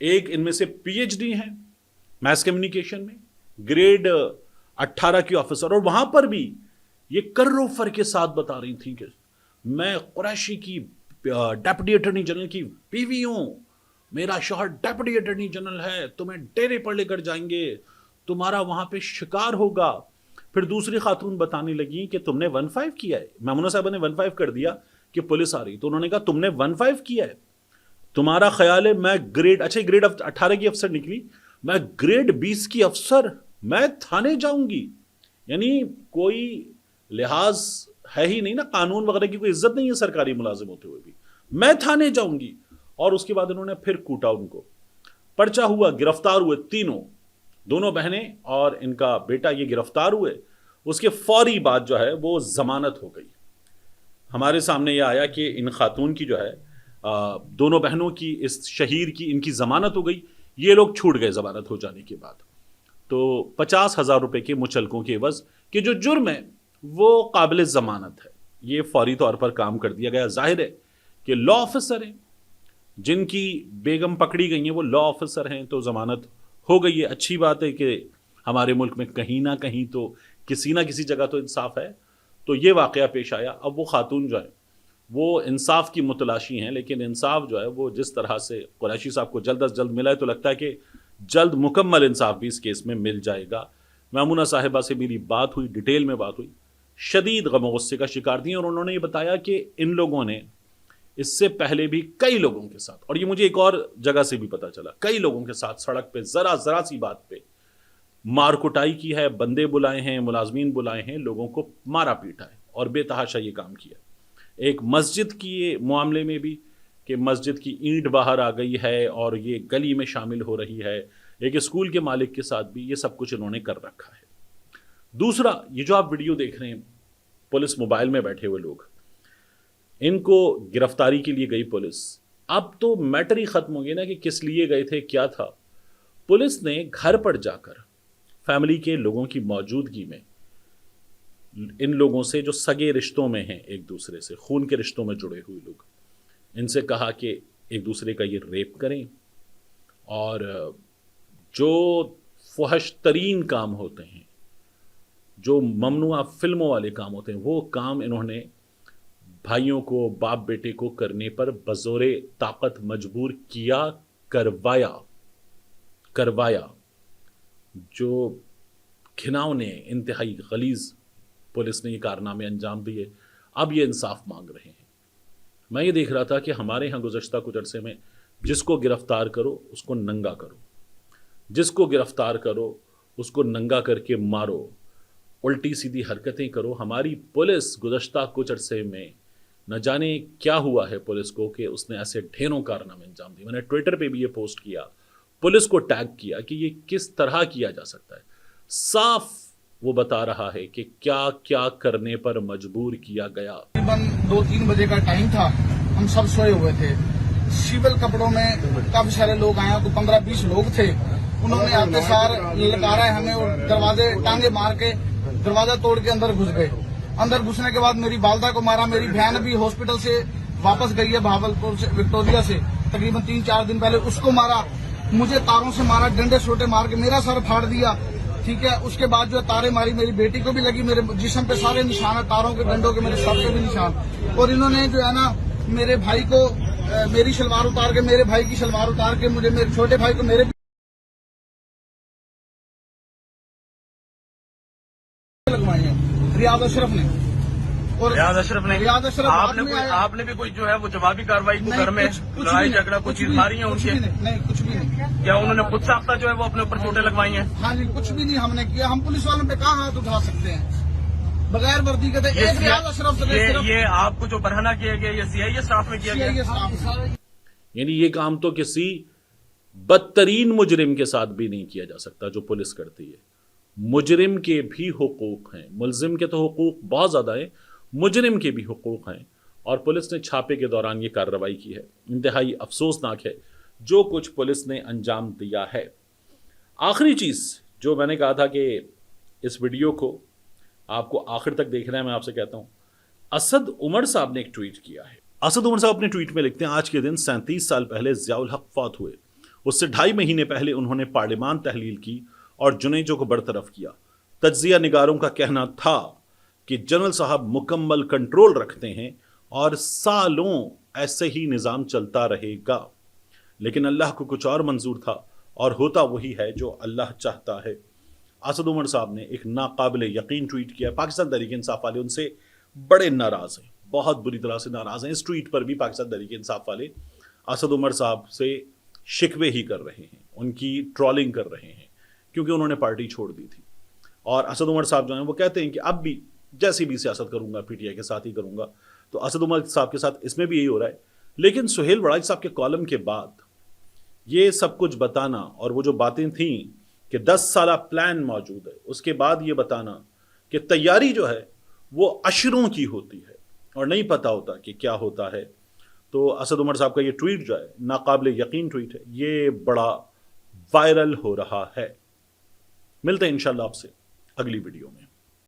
ایک ان میں سے پی ایچ ڈی ہیں میس کمیونیکیشن میں، گریڈ 18 کی آفیسر، اور وہاں پر بھی یہ کرو فر کے ساتھ بتا رہی تھیں کہ میں قریشی کی ڈیپٹی اٹارنی جنرل کی بیوی ہوں، میرا شوہر ڈیپٹی اٹارنی جنرل ہے، تمہیں ڈیرے پر لے کر جائیں گے، تمہارا وہاں پہ شکار ہوگا۔ پھر دوسری خاتون بتانے لگی کہ تم نے 15 کیا ہے، میمونہ صاحبہ نے 15 کر دیا کہ پولیس آ رہی، تو انہوں نے کہا تم نے 15 کیا ہے، تمہارا خیال ہے میں گریڈ 18 کی افسر نکلی، میں گریڈ 20 کی افسر، میں تھانے جاؤں گی؟ یعنی کوئی لحاظ ہے ہی نہیں نا، قانون وغیرہ کی کوئی عزت نہیں ہے سرکاری ملازم ہوتے ہوئے بھی، میں تھانے جاؤں گی۔ اور اس کے بعد انہوں نے پھر کوٹا ان کو، پرچہ ہوا، گرفتار ہوئے تینوں، دونوں بہنیں اور ان کا بیٹا یہ گرفتار ہوئے۔ اس کے فوری بعد جو ہے وہ ضمانت ہو گئی۔ ہمارے سامنے یہ آیا کہ ان خاتون کی جو ہے دونوں بہنوں کی، اس شہیر کی، ان کی ضمانت ہو گئی، یہ لوگ چھوٹ گئے ضمانت ہو جانے کے بعد۔ تو 50,000 روپے کے مچلکوں کے عوض کہ جو جرم ہے وہ قابل ضمانت ہے، یہ فوری طور پر کام کر دیا گیا۔ ظاہر ہے کہ لا آفیسر ہیں، جن کی بیگم پکڑی گئی ہیں وہ لا آفیسر ہیں، تو ضمانت ہو گئی ہے۔ اچھی بات ہے کہ ہمارے ملک میں کہیں نہ کہیں تو کسی نہ کسی جگہ تو انصاف ہے۔ تو یہ واقعہ پیش آیا۔ اب وہ خاتون جو ہے وہ انصاف کی متلاشی ہیں، لیکن انصاف جو ہے وہ جس طرح سے قریشی صاحب کو جلد از جلد ملا ہے، تو لگتا ہے کہ جلد مکمل انصاف بھی اس کیس میں مل جائے گا۔ میمونہ صاحبہ سے میری بات ہوئی، ڈیٹیل میں بات ہوئی، شدید غم و غصے کا شکار تھی، اور انہوں نے یہ بتایا کہ ان لوگوں نے اس سے پہلے بھی کئی لوگوں کے ساتھ، اور یہ مجھے ایک اور جگہ سے بھی پتا چلا، کئی لوگوں کے ساتھ سڑک پہ ذرا سی بات پہ مار کٹائی کی ہے، بندے بلائے ہیں، ملازمین بلائے ہیں، لوگوں کو مارا پیٹا ہے اور بے تحاشا یہ کام کیا۔ ایک مسجد کی معاملے میں بھی کہ مسجد کی اینٹ باہر آ گئی ہے اور یہ گلی میں شامل ہو رہی ہے، ایک اسکول کے مالک کے ساتھ بھی یہ سب کچھ انہوں نے کر رکھا ہے۔ دوسرا، یہ جو آپ ویڈیو دیکھ رہے ہیں، پولیس موبائل میں بیٹھے ہوئے لوگ، ان کو گرفتاری کے لیے گئی پولیس۔ اب تو میٹر ہی ختم ہو گیا نا کہ کس لیے گئے تھے، کیا تھا۔ پولیس نے گھر پر جا کر فیملی کے لوگوں کی موجودگی میں ان لوگوں سے جو سگے رشتوں میں ہیں، ایک دوسرے سے خون کے رشتوں میں جڑے ہوئے لوگ، ان سے کہا کہ ایک دوسرے کا یہ ریپ کریں، اور جو فحش ترین کام ہوتے ہیں، جو ممنوعہ فلموں والے کام ہوتے ہیں، وہ کام انہوں نے بھائیوں کو، باپ بیٹے کو کرنے پر بزور طاقت مجبور کیا، کروایا۔ جو گھناؤنے، انتہائی غلیظ پولیس نے یہ کارنامے انجام دیے۔ اب یہ انصاف مانگ رہے ہیں۔ میں یہ دیکھ رہا تھا کہ ہمارے ہاں گزشتہ کچھ عرصے میں جس کو گرفتار کرو اس کو ننگا کرو، جس کو گرفتار کرو اس کو ننگا کر کے مارو، الٹی سیدھی حرکتیں کرو۔ ہماری پولیس گزشتہ کچھ عرصے میں نہ جانے کیا ہوا ہے پولیس کو کہ اس نے ایسے ڈھیروں کارنامے انجام دیے۔ میں نے ٹویٹر پہ بھی یہ پوسٹ کیا، پولیس کو ٹیگ کیا کہ یہ کس طرح کیا جا سکتا ہے۔ صاف وہ بتا رہا ہے کہ کیا کیا کرنے پر مجبور کیا گیا۔ تقریباً 2-3 بجے کا ٹائم تھا، ہم سب سوئے ہوئے تھے۔ سول کپڑوں میں کافی سارے لوگ آئے، تو 15-20 لوگ تھے۔ انہوں نے آتے سار للکارا ہے ہمیں اور دروازے ٹانگے مار کے دروازہ توڑ کے اندر گھس گئے۔ اندر گھسنے کے بعد میری والدہ کو مارا، میری بہن ابھی ہاسپٹل سے واپس گئی ہے بہاولپور سے، وکٹوریہ سے، تقریباً 3-4 دن پہلے، اس کو مارا، مجھے تاروں سے مارا، ڈنڈے سوٹے مار کے میرا سر پھاڑ دیا، ٹھیک ہے۔ اس کے بعد جو تارے ماری، میری بیٹی کو بھی لگی، میرے جسم پہ سارے نشان ہیں تاروں کے، ڈنڈوں کے، میرے سر پہ بھی نشان۔ اور انہوں نے جو ہے نا میرے بھائی کو، میری شلوار اتار کے، میرے بھائی کی شلوار اتار کے، مجھے، میرے چھوٹے بھائی کو میرے لگوائی ہیں ریاض اشرف نے۔ اور ریاض اشرف نے آپ نے بھی کوئی جو ہے وہ جوابی کاروائی کو گھر میں لڑائی جھگڑا کچھ چیز ماری ہے ان کے؟ نہیں، کچھ بھی نہیں۔ کیا انہوں نے خود ساختہ جو ہے وہ اپنے اوپر چوٹیں لگوائی ہیں؟ ہاں جی، کچھ بھی نہیں ہم نے کیا۔ ہم پولیس والوں پہ کہاں ہاتھ اٹھا سکتے ہیں بغیر وردی کے؟ ایک ریاض اشرف سے یہ آپ کو جو برہنہ کیا گیا یہ سی آئی اے اسٹاف میں کیا گیا؟ یعنی یہ کام تو کسی بدترین مجرم کے ساتھ بھی نہیں کیا جا سکتا جو پولیس کرتی ہے۔ مجرم کے بھی حقوق ہیں، ملزم کے تو حقوق بہت زیادہ ہیں، مجرم کے بھی حقوق ہیں، اور پولیس نے چھاپے کے دوران یہ کارروائی کی ہے۔ انتہائی افسوسناک ہے جو کچھ پولیس نے انجام دیا ہے۔ آخری چیز جو میں نے کہا تھا کہ اس ویڈیو کو آپ کو آخر تک دیکھنا ہے، میں آپ سے کہتا ہوں، اسد عمر صاحب نے ایک ٹویٹ کیا ہے۔ اسد عمر صاحب اپنے ٹویٹ میں لکھتے ہیں، آج کے دن 37 سال پہلے ضیاء الحق فوت ہوئے، اس سے 2.5 مہینے پہلے انہوں نے پارلیمان تحلیل کی اور جنیجو کو برطرف کیا۔ تجزیہ نگاروں کا کہنا تھا کہ جنرل صاحب مکمل کنٹرول رکھتے ہیں اور سالوں ایسے ہی نظام چلتا رہے گا، لیکن اللہ کو کچھ اور منظور تھا اور ہوتا وہی ہے جو اللہ چاہتا ہے۔ اسد عمر صاحب نے ایک ناقابل یقین ٹویٹ کیا۔ پاکستان تحریک انصاف والے ان سے بڑے ناراض ہیں، بہت بری طرح سے ناراض ہیں۔ اس ٹویٹ پر بھی پاکستان تحریک انصاف والے اسد عمر صاحب سے شکوے ہی کر رہے ہیں، ان کی ٹرولنگ کر رہے ہیں، کیونکہ انہوں نے پارٹی چھوڑ دی تھی۔ اور اسد عمر صاحب جو ہیں وہ کہتے ہیں کہ اب بھی جیسی بھی سیاست کروں گا پی ٹی آئی کے ساتھ ہی کروں گا۔ تو اسد عمر صاحب کے ساتھ اس میں بھی یہی ہو رہا ہے۔ لیکن سہیل وڑائی صاحب کے کالم کے بعد یہ سب کچھ بتانا اور وہ جو باتیں تھیں کہ 10 سالہ پلان موجود ہے، اس کے بعد یہ بتانا کہ تیاری جو ہے وہ اشروں کی ہوتی ہے اور نہیں پتا ہوتا کہ کیا ہوتا ہے، تو اسد عمر صاحب کا یہ ٹویٹ جو ہے ناقابل یقین ٹویٹ ہے، یہ بڑا وائرل ہو رہا ہے۔ ملتے ہیں انشاءاللہ آپ سے اگلی ویڈیو میں۔